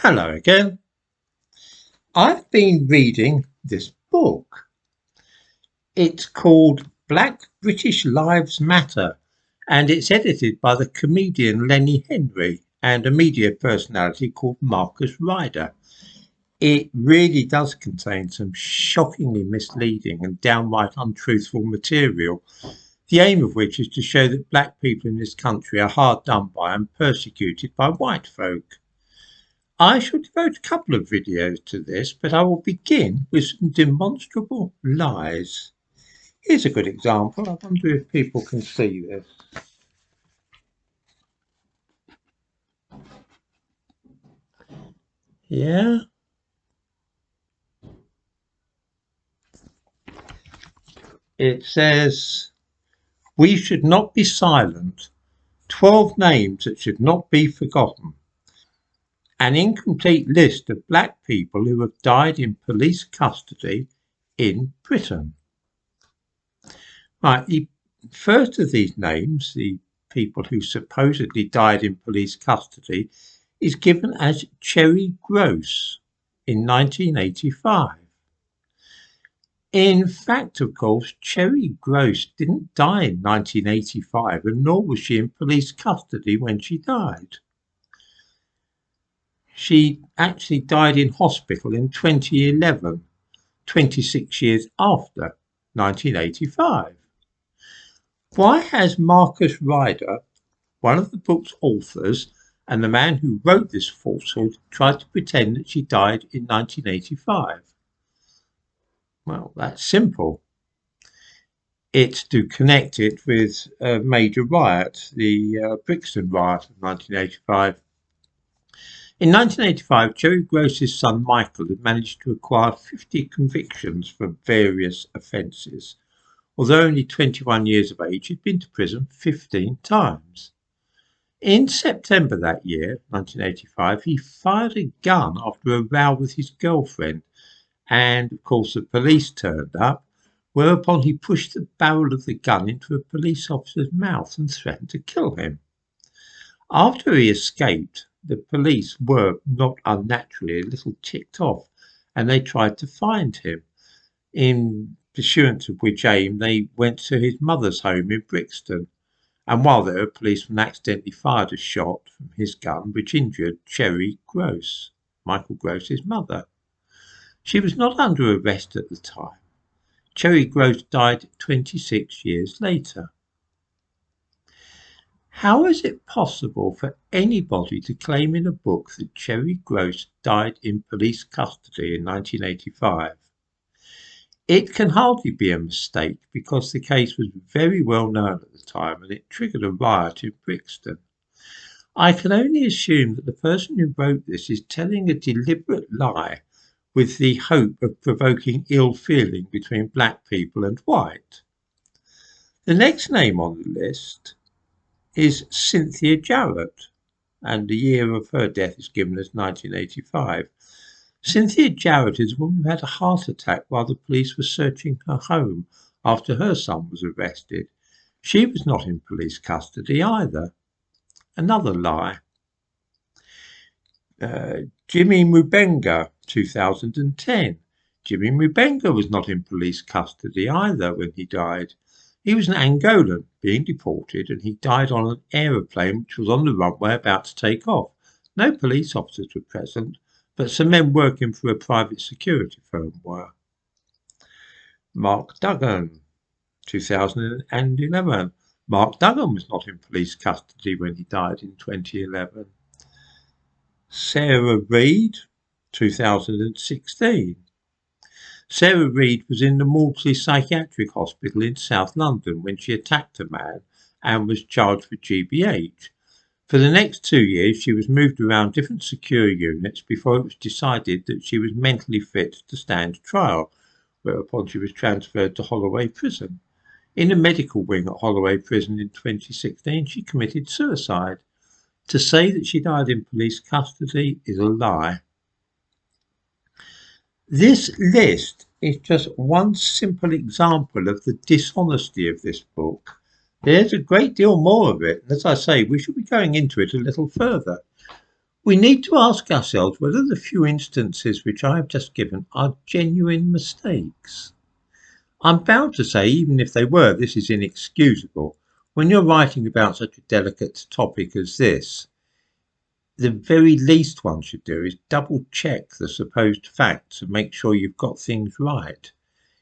Hello again. I've been reading this book. It's called Black British Lives Matter and it's edited by the comedian Lenny and a media personality called Marcus Ryder. It really does contain some shockingly misleading and downright untruthful material, the aim of which is to show that black people in this country are hard done by and persecuted by white folk. I shall devote a couple of videos to this, but I will begin with some demonstrable lies. Here's a good example. I wonder if people can see this. Yeah. It says, we should not be silent. 12 names that should not be forgotten. An incomplete list of black people who have died in police custody in Britain. Right, the first of these names, the people who supposedly died in police custody, is given as Cherry Groce in 1985. In fact, of course, Cherry Groce didn't die in 1985, and nor was she in police custody when she died. She actually died in hospital in 2011, 26 years after 1985. Why has Marcus Ryder, one of the book's authors and the man who wrote this falsehood, tried to pretend that she died in 1985? Well, that's simple. It's to connect it with a major riot, the Brixton riot of 1985. In 1985, Cherry Groce's son Michael had managed to acquire 50 convictions for various offences. Although only 21 years of age, he'd been to prison 15 times. In September that year, 1985, he fired a gun after a row with his girlfriend, and of course the police turned up, whereupon he pushed the barrel of the gun into a police officer's mouth and threatened to kill him. After he escaped, the police were, not unnaturally, a little ticked off, and they tried to find him, in pursuance of which aim they went to his mother's home in Brixton, and while there, a policeman accidentally fired a shot from his gun which injured Cherry Groce, Michael Groce's mother. She was not under arrest at the time. Cherry Groce died 26 years later. How is it possible for anybody to claim in a book that Cherry Groce died in police custody in 1985? It can hardly be a mistake because the case was very well known at the time and it triggered a riot in Brixton. I can only assume that the person who wrote this is telling a deliberate lie with the hope of provoking ill feeling between black people and white. The next name on the list is Cynthia Jarrett, and the year of her death is given as 1985. Cynthia Jarrett is a woman who had a heart attack while the police were searching her home after her son was arrested. She was not in police custody either. Another lie. Jimmy Mubenga, 2010. Jimmy Mubenga was not in police custody either when he died. He was an Angolan being deported and he died on an aeroplane which was on the runway about to take off. No police officers were present, but some men working for a private security firm were. Mark Duggan, 2011. Mark Duggan was not in police custody when he died in 2011. Sarah Reid, 2016. Sarah Reid was in the Maudsley Psychiatric Hospital in South London when she attacked a man and was charged with GBH. For the next 2 years, she was moved around different secure units before it was decided that she was mentally fit to stand trial, whereupon she was transferred to Holloway Prison. In a medical wing at Holloway Prison in 2016, she committed suicide. To say that she died in police custody is a lie. This list is just one simple example of the dishonesty of this book. There's a great deal more of it, and as I say, we should be going into it a little further. We need to ask ourselves whether the few instances which I have just given are genuine mistakes. I'm bound to say, even if they were, this is inexcusable. When you're writing about such a delicate topic as this, the very least one should do is double check the supposed facts and make sure you've got things right.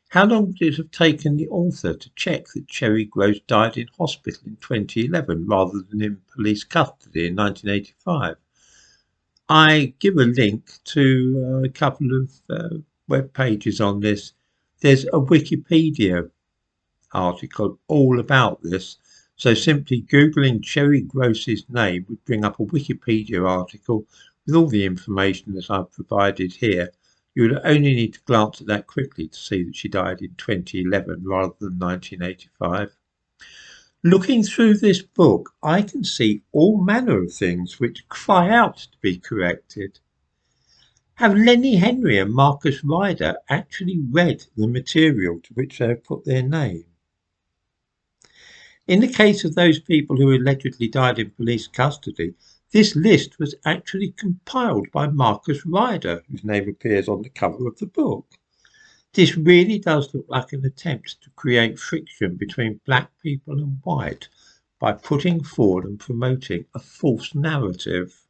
How long would it have taken the author to check that Cherry Gross died in hospital in 2011 rather than in police custody in 1985? I give a link to a couple of web pages on this. There's a Wikipedia article all about this. So simply Googling Cherry Gross's name would bring up a Wikipedia article with all the information that I've provided here. You would only need to glance at that quickly to see that she died in 2011 rather than 1985. Looking through this book, I can see all manner of things which cry out to be corrected. Have Lenny Henry and Marcus Ryder actually read the material to which they have put their name? In the case of those people who allegedly died in police custody, this list was actually compiled by Marcus Ryder, whose name appears on the cover of the book. This really does look like an attempt to create friction between black people and white by putting forward and promoting a false narrative.